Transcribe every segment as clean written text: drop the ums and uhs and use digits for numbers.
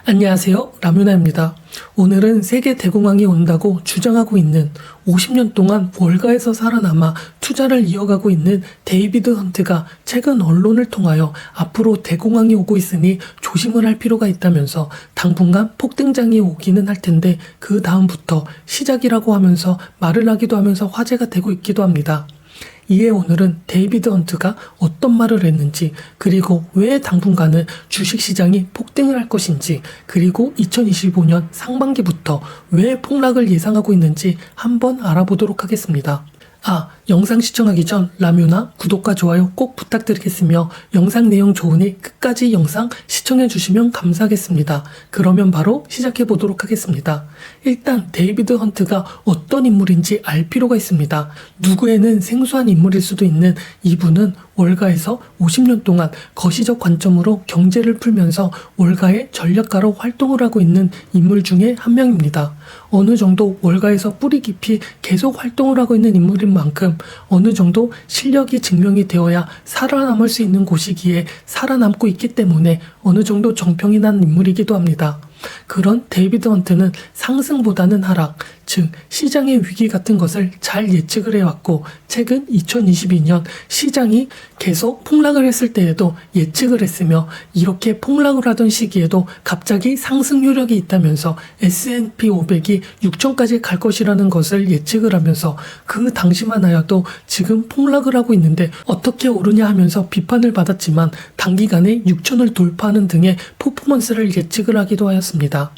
안녕하세요. 라뮤나입니다. 오늘은 세계 대공황이 온다고 주장하고 있는 50년 동안 월가에서 살아남아 투자를 이어가고 있는 데이비드 헌트가 최근 언론을 통하여 앞으로 대공황이 오고 있으니 조심을 할 필요가 있다면서 당분간 폭등장이 오기는 할 텐데 그 다음부터 시작이라고 하면서 말을 하기도 하면서 화제가 되고 있기도 합니다. 이에 오늘은 데이비드 헌트가 어떤 말을 했는지, 그리고 왜 당분간은 주식시장이 폭등을 할 것인지, 그리고 2025년 상반기부터 왜 폭락을 예상하고 있는지 한번 알아보도록 하겠습니다. 영상 시청하기 전 라뮤나 구독과 좋아요 꼭 부탁드리겠으며 영상 내용 좋으니 끝까지 영상 시청해주시면 감사하겠습니다. 그러면 바로 시작해보도록 하겠습니다. 일단 데이비드 헌트가 어떤 인물인지 알 필요가 있습니다. 누구에는 생소한 인물일 수도 있는 이분은 월가에서 50년 동안 거시적 관점으로 경제를 풀면서 월가의 전략가로 활동을 하고 있는 인물 중에 한 명입니다. 어느 정도 월가에서 뿌리 깊이 계속 활동을 하고 있는 인물인 만큼 어느 정도 실력이 증명이 되어야 살아남을 수 있는 곳이기에 살아남고 있기 때문에 어느 정도 정평이 난 인물이기도 합니다. 그런 데이비드 헌트는 상승보다는 하락, 즉 시장의 위기 같은 것을 잘 예측을 해왔고, 최근 2022년 시장이 계속 폭락을 했을 때에도 예측을 했으며, 이렇게 폭락을 하던 시기에도 갑자기 상승 효력이 있다면서 S&P 500이 6천까지 갈 것이라는 것을 예측을 하면서 그 당시만 하여도 지금 폭락을 하고 있는데 어떻게 오르냐 하면서 비판을 받았지만 단기간에 6천을 돌파하는 등의 퍼포먼스를 예측을 하기도 하였습니다.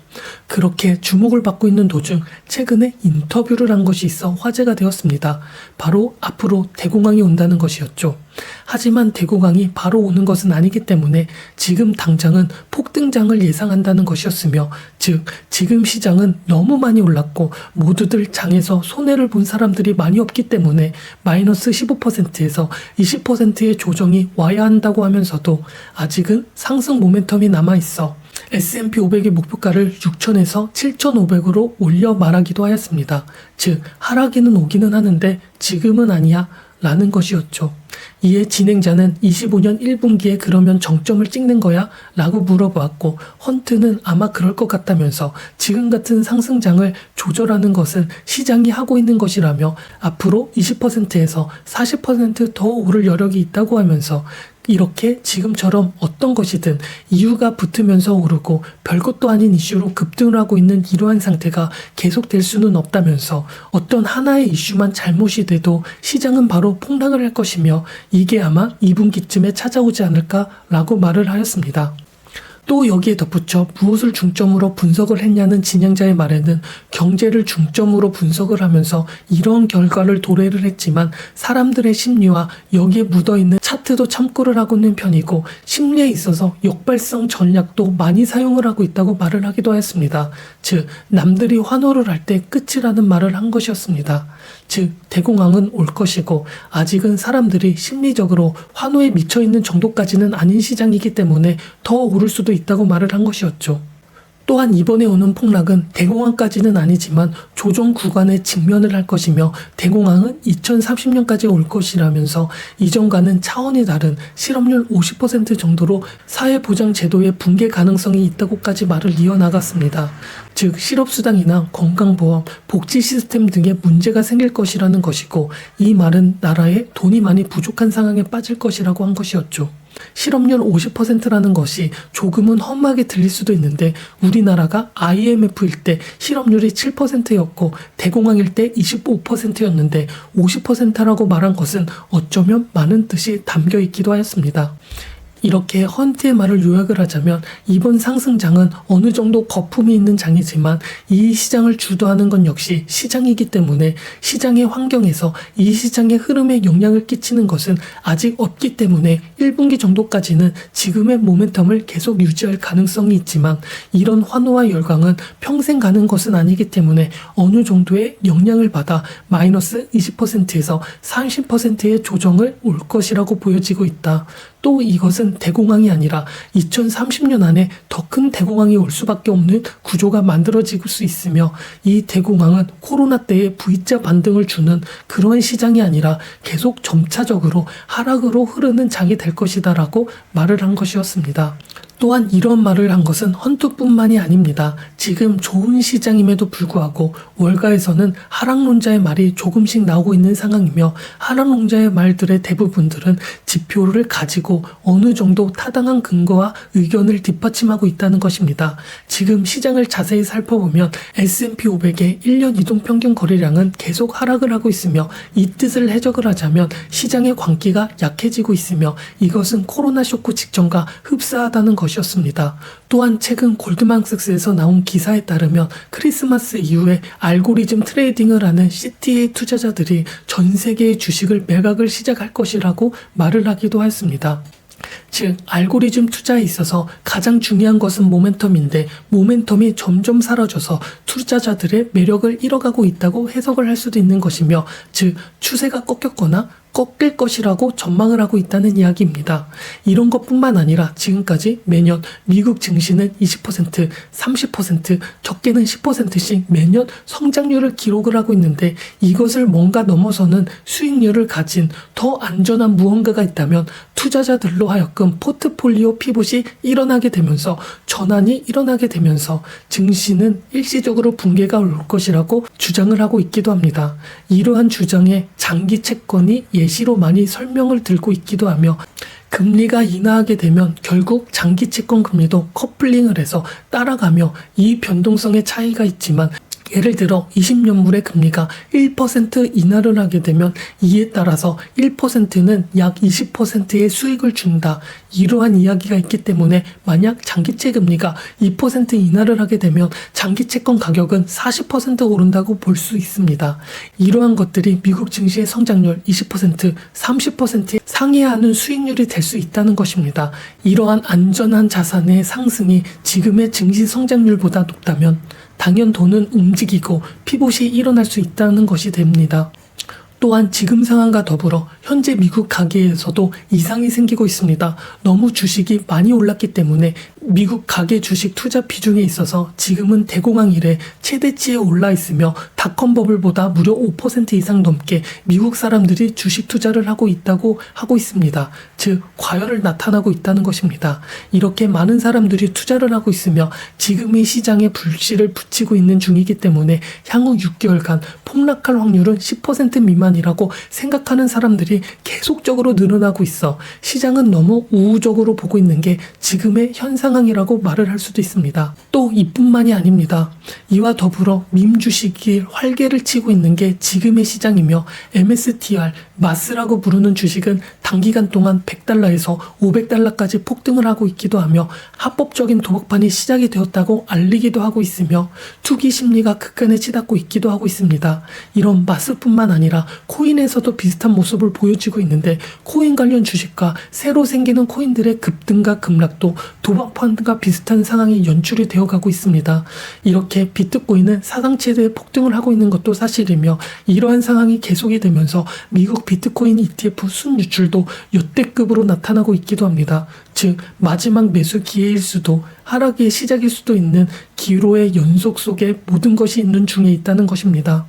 그렇게 주목을 받고 있는 도중 최근에 인터뷰를 한 것이 있어 화제가 되었습니다. 바로 앞으로 대공황이 온다는 것이었죠. 하지만 대공황이 바로 오는 것은 아니기 때문에 지금 당장은 폭등장을 예상한다는 것이었으며, 즉 지금 시장은 너무 많이 올랐고 모두들 장에서 손해를 본 사람들이 많이 없기 때문에 마이너스 15%에서 20%의 조정이 와야 한다고 하면서도 아직은 상승 모멘텀이 남아있어 S&P 500의 목표가를 6천에서 7,500으로 올려 말하기도 하였습니다. 즉 하락에는 오기는 하는데 지금은 아니야 라는 것이었죠. 이에 진행자는 25년 1분기에 그러면 정점을 찍는 거야? 라고 물어보았고, 헌트는 아마 그럴 것 같다면서 지금 같은 상승장을 조절하는 것은 시장이 하고 있는 것이라며 앞으로 20%에서 40% 더 오를 여력이 있다고 하면서 이렇게 지금처럼 어떤 것이든 이유가 붙으면서 오르고 별것도 아닌 이슈로 급등을 하고 있는 이러한 상태가 계속될 수는 없다면서 어떤 하나의 이슈만 잘못이 돼도 시장은 바로 폭락을 할 것이며 이게 아마 2분기쯤에 찾아오지 않을까라고 말을 하였습니다. 또 여기에 덧붙여 무엇을 중점으로 분석을 했냐는 진행자의 말에는 경제를 중점으로 분석을 하면서 이런 결과를 도래를 했지만 사람들의 심리와 여기에 묻어있는 차트도 참고를 하고 있는 편이고 심리에 있어서 역발성 전략도 많이 사용을 하고 있다고 말을 하기도 하였습니다. 즉 남들이 환호를 할 때 끝이라는 말을 한 것이었습니다. 즉 대공황은 올 것이고 아직은 사람들이 심리적으로 환호에 미쳐있는 정도까지는 아닌 시장이기 때문에 더 오를 수도 있다고 말을 한 것이었죠. 또한 이번에 오는 폭락은 대공황까지는 아니지만 조정 구간에 직면을 할 것이며 대공황은 2030년까지 올 것이라면서 이전과는 차원이 다른 실업률 50% 정도로 사회보장제도의 붕괴 가능성이 있다고까지 말을 이어나갔습니다. 즉 실업수당이나 건강보험, 복지 시스템 등의 문제가 생길 것이라는 것이고, 이 말은 나라에 돈이 많이 부족한 상황에 빠질 것이라고 한 것이었죠. 실업률 50%라는 것이 조금은 험하게 들릴 수도 있는데 우리나라가 IMF일 때 실업률이 7%였고 대공황일 때 25%였는데 50%라고 말한 것은 어쩌면 많은 뜻이 담겨 있기도 하였습니다. 이렇게 헌트의 말을 요약을 하자면 이번 상승장은 어느 정도 거품이 있는 장이지만 이 시장을 주도하는 건 역시 시장이기 때문에 시장의 환경에서 이 시장의 흐름에 영향을 끼치는 것은 아직 없기 때문에 1분기 정도까지는 지금의 모멘텀을 계속 유지할 가능성이 있지만 이런 환호와 열광은 평생 가는 것은 아니기 때문에 어느 정도의 영향을 받아 마이너스 20%에서 30%의 조정을 올 것이라고 보여지고 있다. 또 이것은 대공황이 아니라 2030년 안에 더 큰 대공황이 올 수밖에 없는 구조가 만들어질 수 있으며, 이 대공황은 코로나 때의 V자 반등을 주는 그런 시장이 아니라 계속 점차적으로 하락으로 흐르는 장이 될 것이다 라고 말을 한 것이었습니다. 또한 이런 말을 한 것은 헌터뿐만이 아닙니다. 지금 좋은 시장임에도 불구하고 월가에서는 하락론자의 말이 조금씩 나오고 있는 상황이며 하락론자의 말들의 대부분들은 지표를 가지고 어느 정도 타당한 근거와 의견을 뒷받침하고 있다는 것입니다. 지금 시장을 자세히 살펴보면 S&P 500의 1년 이동평균 거래량은 계속 하락을 하고 있으며 이 뜻을 해석을 하자면 시장의 광기가 약해지고 있으며 이것은 코로나 쇼크 직전과 흡사하다는 것이었습니다. 또한 최근 골드만삭스에서 나온 기사에 따르면 크리스마스 이후에 알고리즘 트레이딩을 하는 CTA 투자자들이 전 세계의 주식을 매각을 시작할 것이라고 말을 하기도 했습니다. 즉 알고리즘 투자에 있어서 가장 중요한 것은 모멘텀인데 모멘텀이 점점 사라져서 투자자들의 매력을 잃어가고 있다고 해석을 할 수도 있는 것이며 즉 추세가 꺾였거나 꺾일 것이라고 전망을 하고 있다는 이야기입니다. 이런 것뿐만 아니라 지금까지 매년 미국 증시는 20%, 30%, 적게는 10%씩 매년 성장률을 기록을 하고 있는데 이것을 뭔가 넘어서는 수익률을 가진 더 안전한 무언가가 있다면 투자자들로 하여금 포트폴리오 피봇이 일어나게 되면서 전환이 일어나게 되면서 증시는 일시적으로 붕괴가 올 것이라고 주장을 하고 있기도 합니다. 이러한 주장에 장기 채권이 예시로 많이 설명을 들고 있기도 하며 금리가 인하하게 되면 결국 장기 채권 금리도 커플링을 해서 따라가며 이 변동성의 차이가 있지만 예를 들어 20년물의 금리가 1% 인하를 하게 되면 이에 따라서 1%는 약 20%의 수익을 준다. 이러한 이야기가 있기 때문에 만약 장기채 금리가 2% 인하를 하게 되면 장기채권 가격은 40% 오른다고 볼 수 있습니다. 이러한 것들이 미국 증시의 성장률 20%, 30%에 상회하는 수익률이 될 수 있다는 것입니다. 이러한 안전한 자산의 상승이 지금의 증시 성장률보다 높다면 당연 돈은 움직이고 피봇이 일어날 수 있다는 것이 됩니다. 또한 지금 상황과 더불어 현재 미국 가계에서도 이상이 생기고 있습니다. 너무 주식이 많이 올랐기 때문에 미국 가계 주식 투자 비중에 있어서 지금은 대공황 이래 최대치에 올라 있으며 닷컴 버블보다 무려 5% 이상 넘게 미국 사람들이 주식 투자를 하고 있다고 하고 있습니다. 즉 과열을 나타나고 있다는 것입니다. 이렇게 많은 사람들이 투자를 하고 있으며 지금의 시장에 불씨를 붙이고 있는 중이기 때문에 향후 6개월간 폭락할 확률은 10% 미만이라고 생각하는 사람들이 계속적으로 늘어나고 있어 시장은 너무 우호적으로 보고 있는 게 지금의 현 상황이라고 말을 할 수도 있습니다. 또 이뿐만이 아닙니다. 이와 더불어 밈 주식이 활개를 치고 있는 게 지금의 시장이며 MSTR, 마스라고 부르는 주식은 단기간 동안 100달러에서 500달러까지 폭등을 하고 있기도 하며 합법적인 도박판이 시작이 되었다고 알리기도 하고 있으며 투기 심리가 극한에 치닫고 있기도 하고 있습니다. 이런 마스뿐만 아니라 코인에서도 비슷한 모습을 보여지고 있는데 코인 관련 주식과 새로 생기는 코인들의 급등과 급락도 도박판과 비슷한 상황이 연출이 되어가고 있습니다. 이렇게 비트코인은 사상 최대의 폭등을 하고 있는 것도 사실이며 이러한 상황이 계속이 되면서 미국 비트코인 ETF 순유출도 역대급으로 나타나고 있기도 합니다. 즉 마지막 매수 기회일 수도 하락의 시작일 수도 있는 기로의 연속 속에 모든 것이 있는 중에 있다는 것입니다.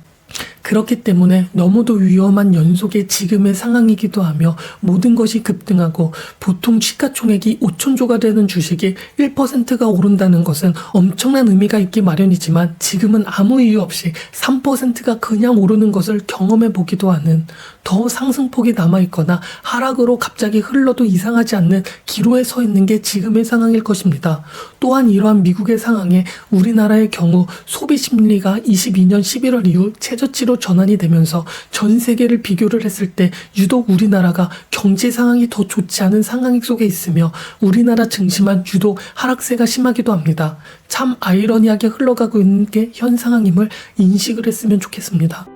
그렇기 때문에 너무도 위험한 연속의 지금의 상황이기도 하며 모든 것이 급등하고 보통 시가총액이 5천조가 되는 주식이 1%가 오른다는 것은 엄청난 의미가 있기 마련이지만 지금은 아무 이유 없이 3%가 그냥 오르는 것을 경험해 보기도 하는 더 상승폭이 남아있거나 하락으로 갑자기 흘러도 이상하지 않는 기로에 서 있는 게 지금의 상황일 것입니다. 또한 이러한 미국의 상황에 우리나라의 경우 소비 심리가 22년 11월 이후 최저치로 전환이 되면서 전 세계를 비교를 했을 때 유독 우리나라가 경제 상황이 더 좋지 않은 상황 속에 있으며 우리나라 증시만 유독 하락세가 심하기도 합니다. 참 아이러니하게 흘러가고 있는 게 현 상황임을 인식을 했으면 좋겠습니다.